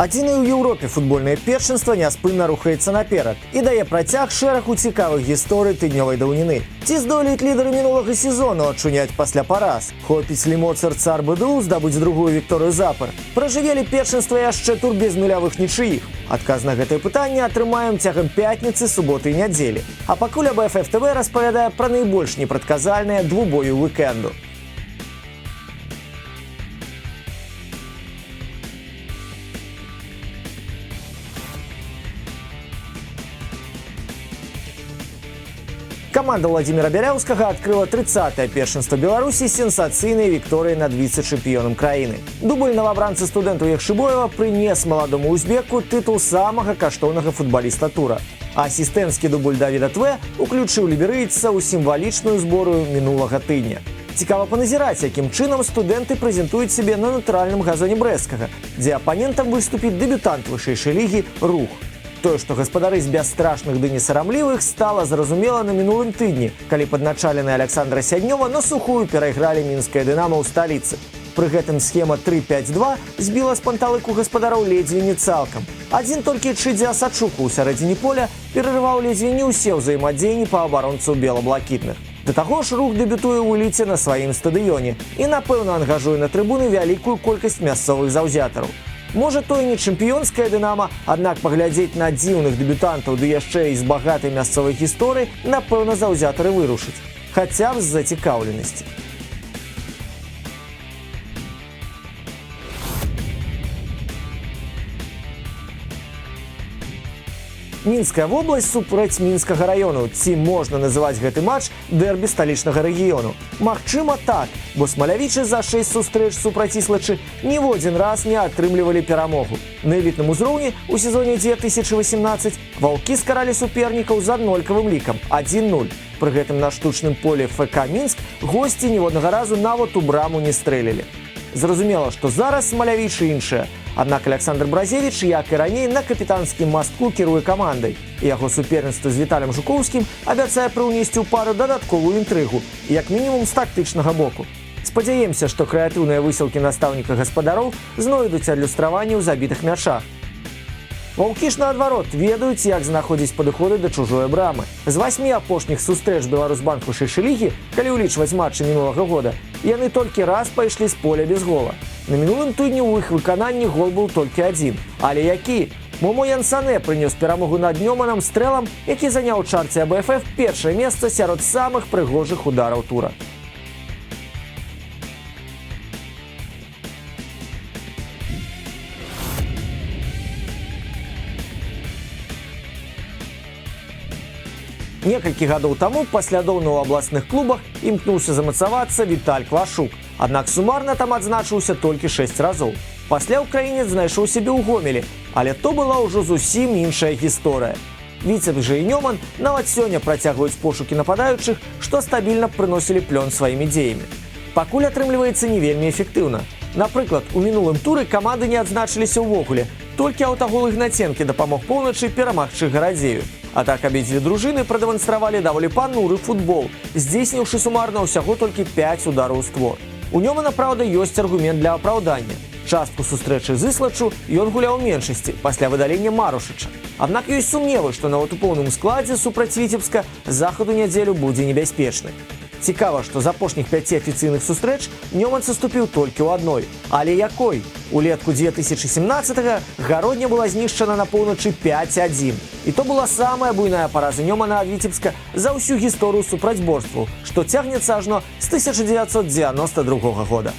Адзінае ў Еўропе футбольнае першынства няспынна рухаецца наперад і дае працяг шэрагу цікавых гісторый тыднёвай даўніны. Ці здолеюць лідары мінулага сезону адчуняць пасля параз? Хопіць ли Моцарт цар БДУ здабыць другую вікторыю запар? Пражывелі першынства яшчэ тур без нулявых нічыіх? Адказ на гэтае пытанне атрымаем цягам пятніцы, суботы і нядзелі. А пакуль АБФ ТВ распавядае пра найбольш непрадказальныя двубоі уікенду. Каманда Владимира Бяляўскага адкрыла 30-е першынства Беларусі сенсацыйнай вікторыяй над віцэ-чэмпіёнам краіны. Дубль новабранца студэнту Яхшыбоева прынес маладому узбеку тытул самага каштоўнага футбаліста тура. А асістэнцкі дубль Давіда Тве уключыў ліберыйца ў сімвалічную зборую мінулага тыдня. Цікава паназіраць, якім чынам студэнты прэзентуюць сябе на натуральным газоне Брэсцкага, дзе апанентам выступіць дэбютант вышэйшай лігі Рух. Тое, што гаспадары з бясстрашных ды несарамлівых, стала зразумела на мінулым тыдні, калі падначалены Александра Сяднёва на сухую перайгралі мінскае дынама ў сталіцы. Пры гэтым схема 3-5-2 збіла з панталыку гаспадароў ледзьве не цалкам. Адзін толькі Чыдзя Сачуку ў сярэдзіне поля перарываў ледзьве не ўсе ўзаемадзеянні па абаронцу бела-блакітных. Да таго ж Рух дэбютуе ў эліце на сваім стадыёне і, напэўна, ангажуе на трыбуны вялікую колькасць мясцовых заўзятараў. Можа, то і не чэмпіёнская дынама, аднак паглядзець на дзіўных дэбютантаў ды яшчэ і з багатай мясцовай гісторыі, напэўна, заўзятары вырушаць. Хаця б з зацікаўленасці. Мінская вобласць супраць мінскага раёну. Ці можна называць гэты матч дэрбі сталічнага рэгіёну? Магчыма, так, бо смалявічы за 6 сустрэч супраціслачы ніводзін раз не атрымлівалі перамогу. На элітным узроўні ў сезоне 2018 ваўкі скаралі супернікаў з аднолькавым лікам 1-0. Пры гэтым на штучным поле ФК Мінск госці ніводнага разу нават у браму не стрэлілі. Зразумела, што зараз смалявічы іншыя. Аднак Александр Бразевіч, як і раней, на капітанскім мастку кіруе камандай. Яго суперніцтва з Віталем Жукоўскім абяцае прыўнесці ў пару дадатковую інтрыгу, як мінімум з тактычнага боку. Спадзяемся, што крэатыўныя высілкі настаўніка гаспадароў знойдуць адлюстраванне ў забітых мячах. Ваўкі ж наадварот ведаюць, як знаходзіць падыходы да чужой брамы. З 8 апошніх сустрэч Беларусьбанк вышэйшай лігі, калі ўлічваць матчы мінулага года, яны толькі раз пайшлі з поля без гола. На мінулым тыдні ў іх выкананні гол быў толькі адзін. Але які? Момо Янсане прынёс перамогу над Нёманам стрэлам, які заняў у чарце АБФ першае месца сярод самых прыгожых удараў тура. Некалькі гадоў таму паслядоўна ў абласных клубах імкнуўся замацавацца Віталь Квашук. Аднак сумарна там адзначыўся толькі 6 разоў. Пасля ўкраінец знайшоў сябе ў Гомелі, але то была ўжо зусім іншая гісторыя. Віцеб жа і Нёман нават сёння працягваюць пошукі нападаючых, што стабільна прыносілі плён сваімі дзеямі. Пакуль атрымліваецца не вельмі эфектыўна. Напрыклад, у мінулым туры каманды не адзначыліся ўвогуле, толькі аўтагол Ігнаценкі дапамог поўначы перамагчы Гарадзею. А так абедзве дружыны прадэманстравалі даволі пануры футбол, здзейсніўшы сумарна ўсяго толькі 5 удараў у створ. У Нёмана, праўда, ёсць аргумент для апраўдання. Частку сустрэчы з Іслачу ён гуляў у меншасці пасля выдалення Марушыча. Аднак ёсць сумневы, што нават у поўным складзе супраць Віцебска захад у нядзелю будзе небяспечны. Цікава, што з апошніх 5 афіцыйных сустрэч Нёман саступіў толькі ў адной. Але якой? Улетку 2017-га Гародня была знішчана на поўначы 5-1. І то была самая буйная параза Нёмана ад Віцебска за ўсю гісторыю супрацьборстваў, што цягнецца ажно з 1992 года.